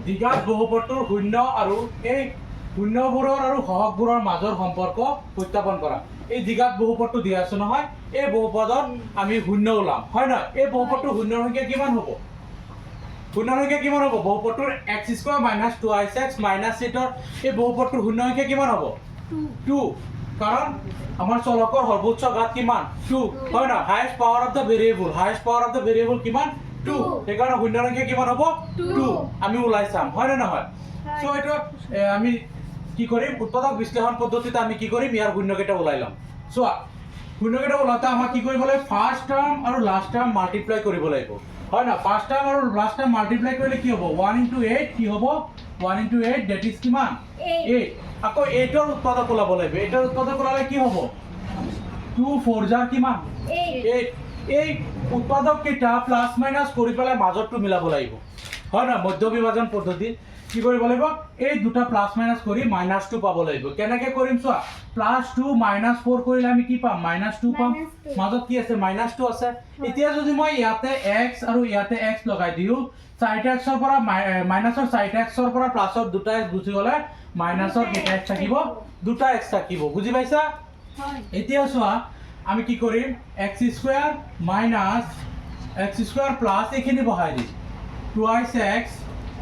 দ্বিঘাত বহুপদটোৰ শূন্য আৰু এই শূন্যবোৰৰ আৰু সহগবোৰৰ মাজৰ সম্পৰ্ক উত্থাপন কৰা। এই দ্বিঘাত বহুপদটো দিয়া আছে নহয়, এই বহুপদত আমি শূন্য ওলাম, হয় নহয়? এই বহুপদটোৰ শূন্যৰ সংখ্যা কিমান হ'ব? শূন্যৰ সংখ্যা কিমান হ'ব? বহুপদটোৰ x square minus 2x minus 8ৰ এই বহুপদটোৰ শূন্য সংখ্যা কিমান হ'ব? 2। কাৰণ আমাৰ চলকৰ সৰ্বোচ্চ ঘাত কিমান? 2, হয় নহয়? Highest power of the variable কিমান? 2। সেইকাৰণে শূন্যৰ সংখ্যা কিমান হ'ব? 2। আমি ওলাই চাম, হয় নে নহয়? সো এইটো আমি কি কৰিম? উৎপাদক বিশ্লেষণ পদ্ধতিতে আমি কি কৰিম? ইয়াৰ শূন্যকেইটা ওলাই ল'ম। চোৱা, শূন্যকেইটা ওলাওঁতে আমাক কি কৰিব লাগিব? ফাৰ্ষ্ট টাৰ্ম আৰু লাষ্ট টাৰ্ম মাল্টিপ্লাই কৰিব লাগিব, হয় না? ফাৰ্ষ্ট টাৰ্ম আৰু লাষ্ট টাৰ্ম মাল্টিপ্লাই কৰিলে কি হ'ব? 1 × 8 কি হ'ব? 1 × 8 ডেট ইজ কিমান? 8। আকৌ 8ৰ উৎপাদক ওলাব লাগিব। 8ৰ উৎপাদক ওলালে কি হ'ব? 2 4 জাৰ কিমান? 8। এই উৎপাদক কেইটা প্লাছ মাইনাছ কৰি পেলাই মাজৰটো মিলাব লাগিব, হয় না? মধ্য বিভাজন পদ্ধতি কি কৰিব লাগিব? এই দুটা প্লাছ মাইনাছ কৰি -2 পাব লাগিব। কেনেকৈ কৰিম চোৱা, +2 -4 কৰিলে আমি কি পাম? -2 পাম। মাজত কি আছে? -2 আছে। এতিয়া যদি মই ইয়াতে x আৰু ইয়াতে x লগাই দিওঁ, 4x ৰ পৰা মাইনাছৰ 4x ৰ পৰা প্লাছৰ 2x গুচি গ'লে মাইনাছৰ কেইটা x থাকিব? 2x থাকিব। বুজি পাইছা? এতিয়া চোৱা, আমি কি কৰিম? x² মাইনাছ x² প্লাছ এইখিনি বহাই দিম 2x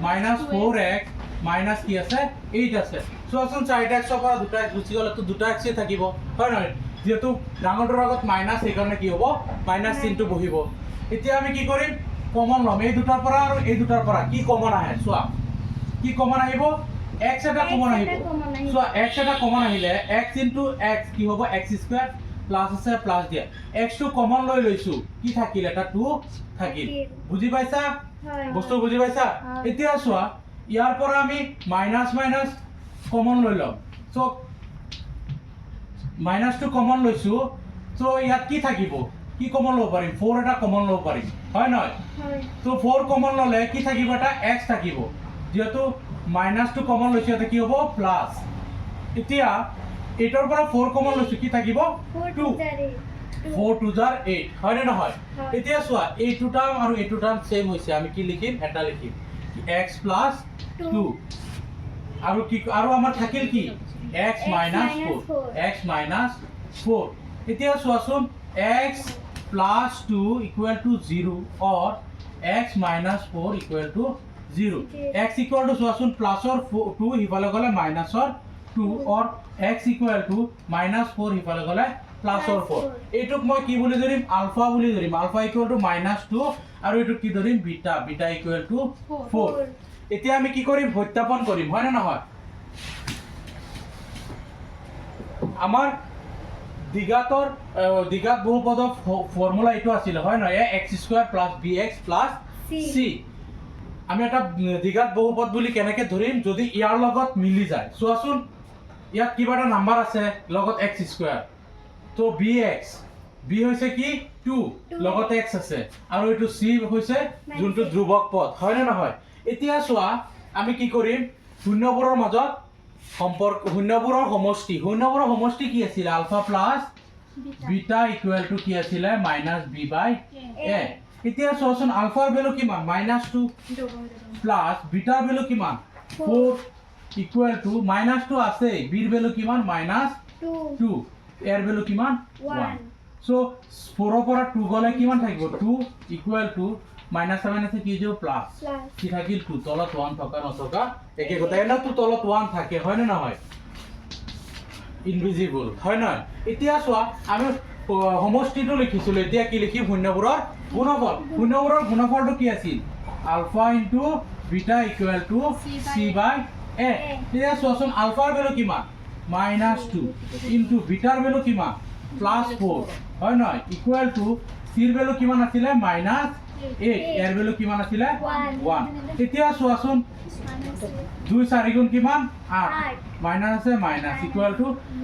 মাইনাছ 4x মাইনাছ কি আছে? 8 আছে। চোৱাচোন, 4x ৰ পৰা 2x গুচি গ'লেতো 2x থাকিব, হয় নহয়? যেহেতু ডাঙৰটোৰ আগত মাইনাছ, সেইকাৰণে কি হ'ব? মাইনাছ চিনটো বহিব। এতিয়া আমি কি কৰিম? কমন ল'ম। এই দুটাৰ পৰা আৰু এই দুটাৰ পৰা কি কমন আহে চোৱা, কি কমন আহিব? x এটা কমন আহিব। চোৱা, x এটা কমন আহিলে x × x কি হ'ব? x² প্লাছ আছে প্লাছ দিয়া, x টো কমন লৈ লৈছো, কি থাকিল? এটা 2 থাকিল। বুজি পাইছা? বস্তু বুজি পাইছা? এতিয়া চোৱা, ইয়াৰ পৰা আমি মাইনাছ মাইনাছ কমন লৈ ল'ম। চ' মাইনাছটো কমন লৈছো, চ' ইয়াত কি থাকিব? কি কমন ল'ব পাৰিম? 4 এটা কমন ল'ব পাৰিম, হয় নহয়? তো 4 কমন ল'লে কি থাকিব? এটা x থাকিব। যেহেতু মাইনাছটো কমন লৈছো, ইয়াতে কি হ'ব? প্লাছ। এতিয়া 8ৰ পৰা 4 কমন লৈছো, কি থাকিব? 2। 4 2 জাৰ 8, হয় নে নহয়? এতিয়া চোৱা, এইটো টাৰ্ম আৰু এইটো টাৰ্ম সেম হৈছে। আমি কি লিখিম? এটা লিখিম x + 2 আৰু কি, আৰু আমাৰ থাকিল কি? x - 4। এতিয়া চোৱাচোন, x + 2 = 0 or x - 4 = 0। x = চোৱাচোন, প্লাছৰ 2 সিফালে গ'লে মাইনাছৰ 2 or x = -4 সিফালে গ'লে প্লাছৰ 4। এইটোক মই কি বুলি ধৰিম? আলফা বুলি ধৰিম। আলফা = -2 আৰু এইটো কি ধৰিম? বিটা = 4। এতিয়া আমি কি কৰিম? সত্যাপন কৰিম, হয় নে নহয়? আমাৰ দ্বিঘাত বহুপদৰ ফৰ্মুলা এইটো আছিল, হয় নহয়? x² + bx + c। আমি এটা দ্বিঘাত বহুপদ বুলি কেনেকৈ ধৰিম? যদি ইয়াৰ লগত মিলি যায়। চোৱাচোন, ইয়াত কিবা এটা নাম্বাৰ আছে লগত x², তো bx, b হৈছে কি? 2 লগত x আছে, আৰু এইটো c হৈছে যোনটো ধ্ৰুৱক পদ, হয় নে নহয়? এতিয়া চোৱা, আমি কি কৰিম? শূন্যবোৰৰ মাজত সম্পৰ্ক, শূন্যবোৰৰ সমষ্টি কি আছিল? আলফা প্লাছ বিটা = কি আছিলে? -b/a। এতিয়া চোৱাচোন, আলফাৰ ভ্যালু কিমান? -2 প্লাছ বিটাৰ ভ্যালু কিমান? 4 = -2 আছে, বিৰ ভ্যালু কিমান? -2, এৰ ভ্যালু কিমান? 1। সো 4 ৰ পৰা 2 গ'লে কিমান থাকিব? 2 = -7 আছে, কি যাব? প্লাছ, কি থাকিল? 2। তলত 1 থকা নথকা একে কথা। এনেতো তলত 1 থাকে, হয় নে নহয়? ইনভিজিবল, হয় নহয়? এতিয়া চোৱা, আমি সমষ্টিটো লিখিছিলো, এতিয়া কি লিখিম? শূন্যবোৰৰ গুণফল। শূন্যবোৰৰ গুণফলটো কি আছিল? Alpha × beta = c/a। এতিয়া চোৱাচোন, আলফাৰ ভ্যালু কিমান? -2 × বিটাৰ ভ্যালু কিমান? +4, হয় নহয়? = চিৰ ভ্যালু কিমান আছিলে? -8, এৰ ভ্যালু কিমান আছিলে? 1। এতিয়া চোৱাচোন, 2 4 গুণ কিমান? 8, মাইনাছ আছে মাইনাছ =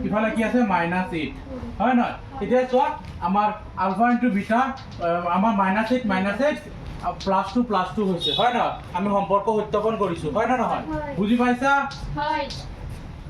ইফালে কি আছে? -8, হয় নহয়? এতিয়া চোৱা, আমাৰ আলফা × বিটা, আমাৰ -8 +2 + 2 হৈছে, হয় নহয়? আমি সম্পৰ্ক সত্যাপন কৰিছো, হয় নে নহয়? বুজি পাইছা?